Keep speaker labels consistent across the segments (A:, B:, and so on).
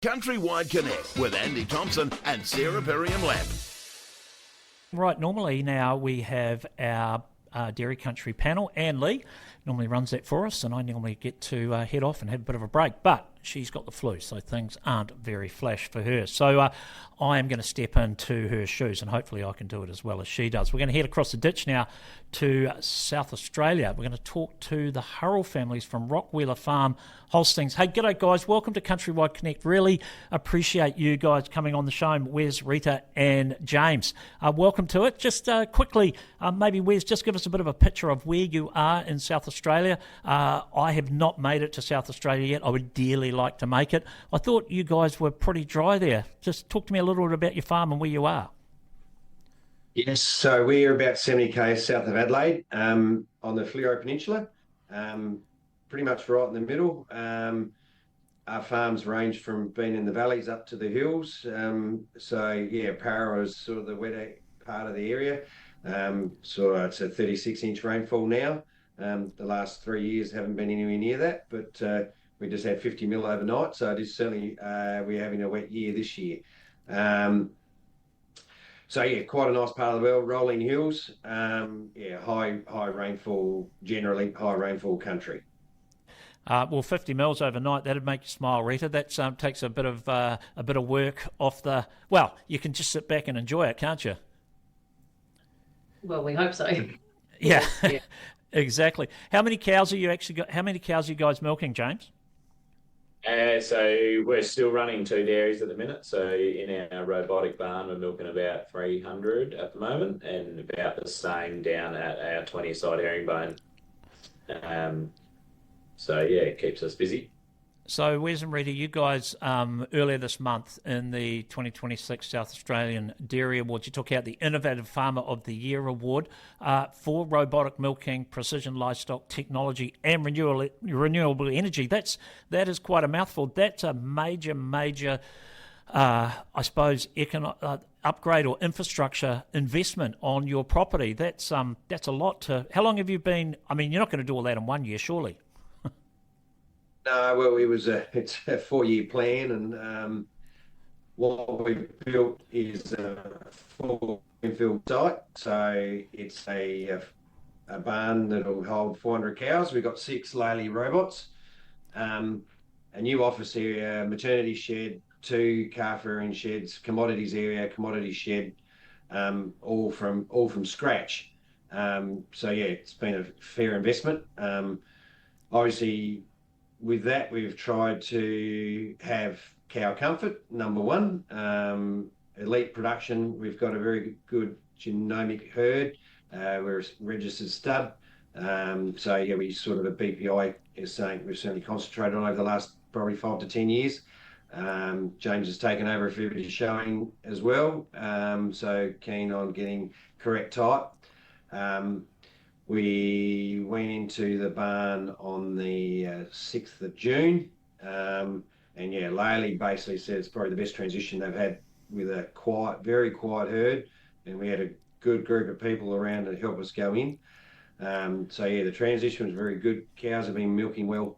A: Countrywide Connect with Andy Thompson and Sarah Perriam-Lamp.
B: Right, normally now we have our Dairy Country panel. Anne Lee normally runs that for us, and I normally get to head off and have a bit of a break. But she's got the flu, so things aren't very flash for her. So I am going to step into her shoes, and hopefully I can do it as well as she does. We're going to head across the ditch now to South Australia. We're going to talk to the Hurrell families from Rockwheeler Farm, Holstings. Hey, g'day guys, welcome to Countrywide Connect. Really appreciate you guys coming on the show, Wes, Rita and James. Welcome to it. Just quickly, maybe Wes, just give us a bit of a picture of where you are in South Australia. I have not made it to South Australia yet. I would dearly like to make it. I thought you guys were pretty dry there. Just talk to me a little bit about your farm and where you are.
C: Yes, so we're about 70 k's south of Adelaide, on the Fleurieu Peninsula, pretty much right in the middle. Our farms range from being in the valleys up to the hills. Para is sort of the wetter part of the area. So it's a 36-inch rainfall now. The last 3 years haven't been anywhere near that, but we just had 50 mil overnight, so it is certainly we're having a wet year this year. Quite a nice part of the world, rolling hills. High rainfall, generally high rainfall country.
B: 50 mils overnight, that'd make you smile, Rita. That takes a bit of work off the. Well, you can just sit back and enjoy it, can't you?
D: Well, we hope so.
B: Yeah. Exactly. How many cows are you actually got? How many cows are you guys milking, James?
E: So we're still running 2 dairies at the minute. So in our robotic barn, we're milking about 300 at the moment, and about the same down at our 20-side herringbone. It keeps us busy.
B: So Wes and Rita, you guys earlier this month in the 2026 South Australian Dairy Awards, you took out the Innovative Farmer of the Year Award for robotic milking, precision livestock technology, and renewable energy. That is quite a mouthful. That's a major, I suppose, upgrade or infrastructure investment on your property. That's a lot to. How long have you been? I mean, you're not going to do all that in 1 year, surely.
C: No, well, it's a 4-year plan, and what we've built is a full infield site. So it's a barn that'll hold 400 cows. We've got 6 Lely robots, a new office area, maternity shed, 2 calf rearing sheds, commodities area, commodity shed, all from scratch. It's been a fair investment. Obviously, with that, we've tried to have cow comfort, number one. Elite production, we've got a very good genomic herd. We're a registered stud. We sort of a BPI is saying we've certainly concentrated on over the last probably 5 to 10 years. James has taken over a few bit of showing as well. So keen on getting correct type. We went into the barn on the 6th of June, Laley basically said it's probably the best transition they've had with a very quiet herd, and we had a good group of people around to help us go in. The transition was very good. Cows have been milking well.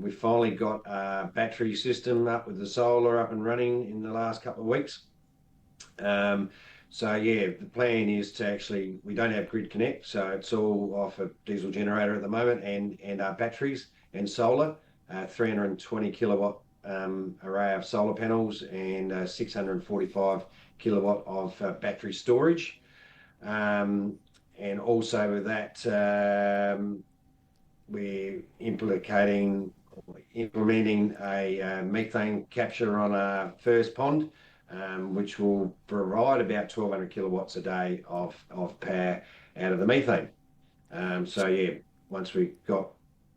C: We finally got a battery system up with the solar up and running in the last couple of weeks. The plan is to actually, we don't have grid connect, so it's all off a diesel generator at the moment, and our batteries and solar, 320 kilowatt array of solar panels and 645 kilowatt of battery storage. And also with that, we're implementing a methane capture on our first pond, which will provide about 1,200 kilowatts a day of power out of the methane.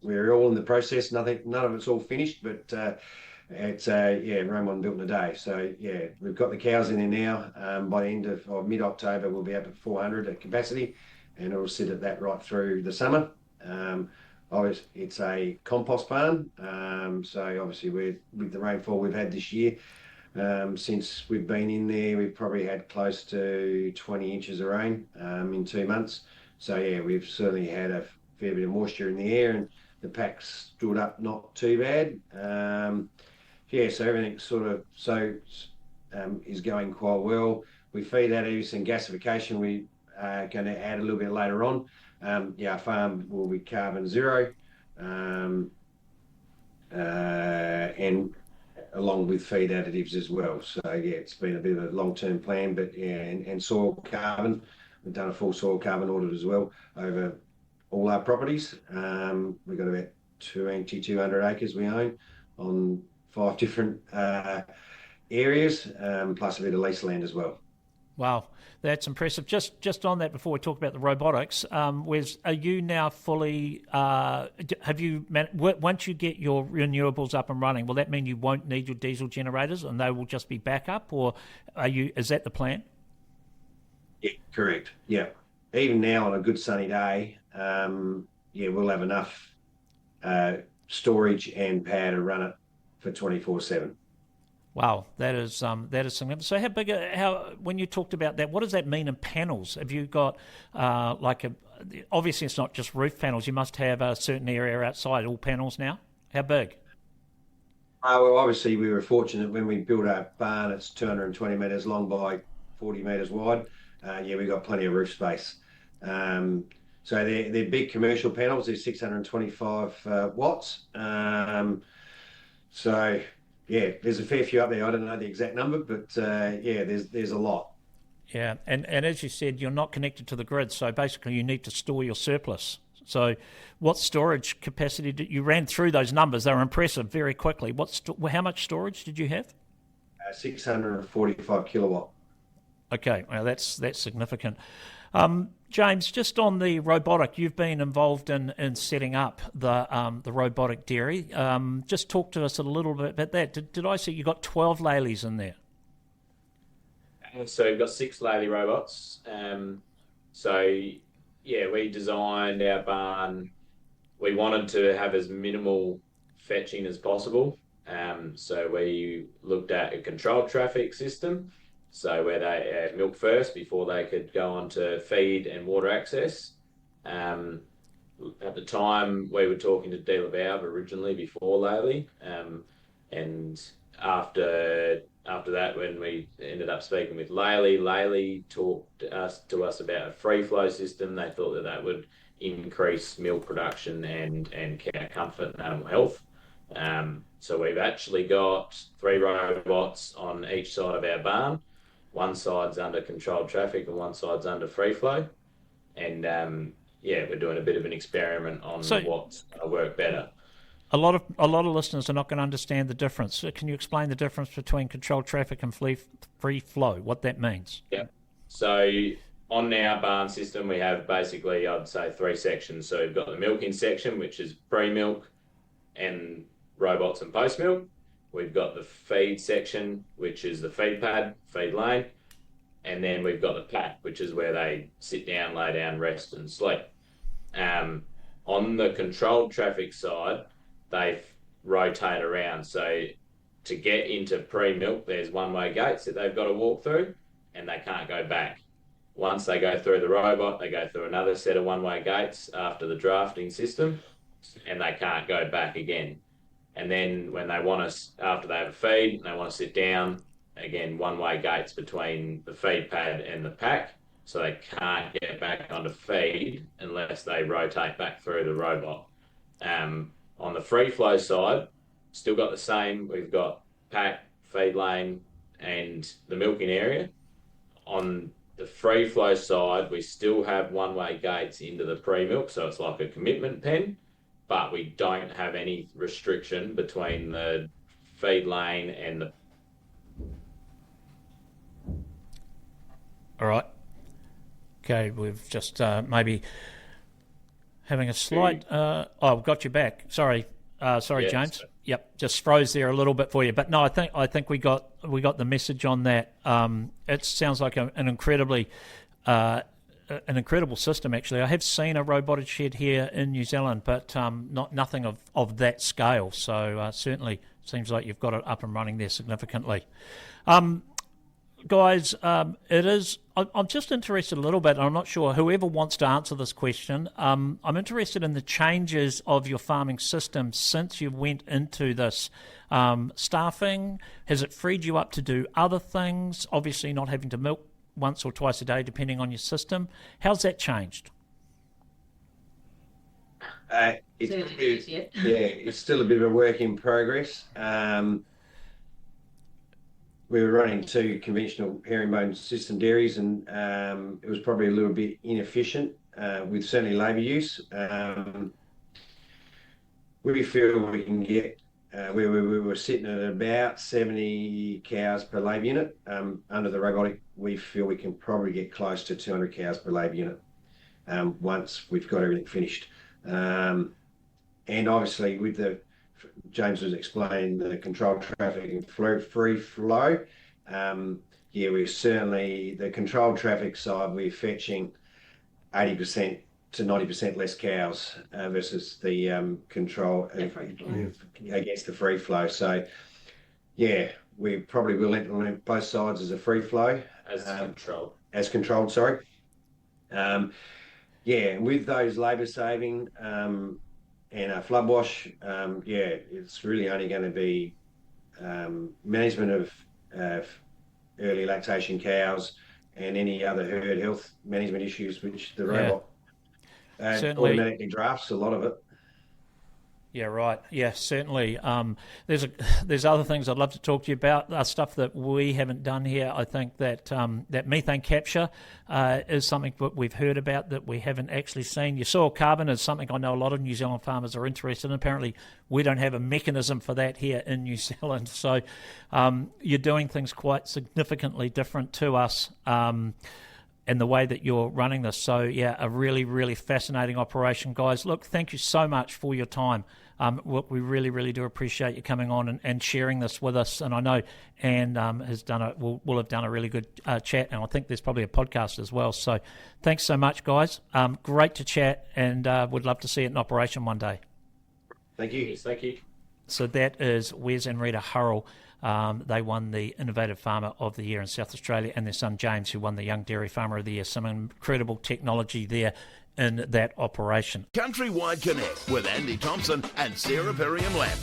C: We're all in the process. None of it's all finished, but it's room one built in a day. So we've got the cows in there now. By the end of mid-October, we'll be up at 400 at capacity, and it'll sit at that right through the summer. Obviously, it's a compost barn. Obviously, with the rainfall we've had this year, since we've been in there, we've probably had close to 20 inches of rain in 2 months. We've certainly had a fair bit of moisture in the air, and the pack stood up not too bad. yeah, so everything sort of is going quite well. We feed additives and gasification. We are going to add a little bit later on. Yeah, our farm will be carbon zero, and along with feed additives as well. So yeah, it's been a bit of a long-term plan, but yeah, and soil carbon. We've done a full soil carbon audit as well over all our properties. We've got about 200 acres we own on 5 different areas, plus a bit of lease land as well.
B: Wow, that's impressive. Just on that, before we talk about the robotics, Wes, are you now fully? Once you get your renewables up and running, will that mean you won't need your diesel generators and they will just be backup, or is that the plan?
C: Yeah, correct. Yeah, even now on a good sunny day, yeah, we'll have enough storage and power to run it for 24/7.
B: Wow, that is significant. So when you talked about that, what does that mean in panels? Have you got obviously it's not just roof panels, you must have a certain area outside, all panels now? How big?
C: Well, obviously we were fortunate when we built our barn, it's 220 metres long by 40 metres wide. Yeah, we got plenty of roof space. So they're big commercial panels, they're 625 watts. So yeah, there's a fair few up there. I don't know the exact number, but yeah, there's a lot.
B: Yeah, and as you said, you're not connected to the grid, so basically you need to store your surplus. So what storage capacity you ran through those numbers? They were impressive very quickly. How much storage did you have?
C: 645 kilowatt.
B: Okay, well, that's significant. James, just on the robotic, you've been involved in setting up the robotic dairy. Just talk to us a little bit about that. Did I see you got 12 Laleys in there?
E: So we've got 6 Laley robots. So yeah, we designed our barn. We wanted to have as minimal fetching as possible. So we looked at a controlled traffic system. So where they milk first before they could go on to feed and water access. At the time, we were talking to Dealer Valve originally before Laley, and after that, when we ended up speaking with Laley talked to us about a free flow system. They thought that would increase milk production and cow comfort and animal health. So we've actually got 3 robots on each side of our barn. One side's under controlled traffic and one side's under free flow. And yeah, we're doing a bit of an experiment on what's going to work better.
B: A lot of listeners are not going to understand the difference. So can you explain the difference between controlled traffic and free flow, what that means?
E: Yeah. So on our barn system, we have basically, I'd say, 3 sections. So we've got the milking section, which is pre-milk and robots and post-milk. We've got the feed section, which is the feed pad, feed lane. And then we've got the pack, which is where they sit down, lay down, rest and sleep. On the controlled traffic side, they rotate around. So to get into pre-milk, there's one-way gates that they've got to walk through and they can't go back. Once they go through the robot, they go through another set of one-way gates after the drafting system and they can't go back again. And then when they want to, after they have a feed and they want to sit down, again, one-way gates between the feed pad and the pack, so they can't get back onto feed unless they rotate back through the robot. On the free flow side, still got the same. We've got pack, feed lane, and the milking area. On the free flow side, we still have one-way gates into the pre-milk, so it's like a commitment pen, but we don't have any restriction between the feed lane and the...
B: All right. Okay, we've just maybe having a slight... I've got you back. Sorry, yeah, James. So. Yep, just froze there a little bit for you. But no, I think we got the message on that. It sounds like an incredibly... an incredible system, actually. I have seen a robotic shed here in New Zealand, but nothing of that scale. So certainly seems like you've got it up and running there significantly. guys, it is. I'm just interested a little bit. I'm not sure whoever wants to answer this question. I'm interested in the changes of your farming system since you went into this. Staffing, has it freed you up to do other things? Obviously, not having to milk once or twice a day, depending on your system. How's that changed?
C: It's still a bit of a work in progress. We were running 2 conventional herringbone system dairies, and it was probably a little bit inefficient with certainly labour use. We feel we can get we were sitting at about 70 cows per labour unit. Under the robotic, we feel we can probably get close to 200 cows per labour unit once we've got everything finished. And obviously, with James was explaining the controlled traffic and free flow. We're certainly the controlled traffic side. We're fetching 80% to 90% less cows versus the control against the free flow. So, we probably will implement both sides as a free flow as controlled. Sorry. And with those labour saving and a flood wash, it's really only going to be management of early lactation cows and any other herd health management issues, which the robot automatically drafts a lot of it.
B: Yeah, right. Yeah, certainly. There's other things I'd love to talk to you about, stuff that we haven't done here. I think that that methane capture is something that we've heard about that we haven't actually seen. Your soil carbon is something I know a lot of New Zealand farmers are interested in. Apparently, we don't have a mechanism for that here in New Zealand. So you're doing things quite significantly different to us. And the way that you're running this. So, a really, really fascinating operation, guys. Look, thank you so much for your time. We really, really do appreciate you coming on and sharing this with us. And I know Anne will have done a really good chat, and I think there's probably a podcast as well. So thanks so much, guys. Great to chat, and would love to see it in operation one day.
C: Thank you.
E: Yes, thank you.
B: So that is Wes and Rita Hurrell. They won the Innovative Farmer of the Year in South Australia, and their son James, who won the Young Dairy Farmer of the Year. Some incredible technology there in that operation.
A: Countrywide Connect with Andy Thompson and Sarah Perriam-Lamb.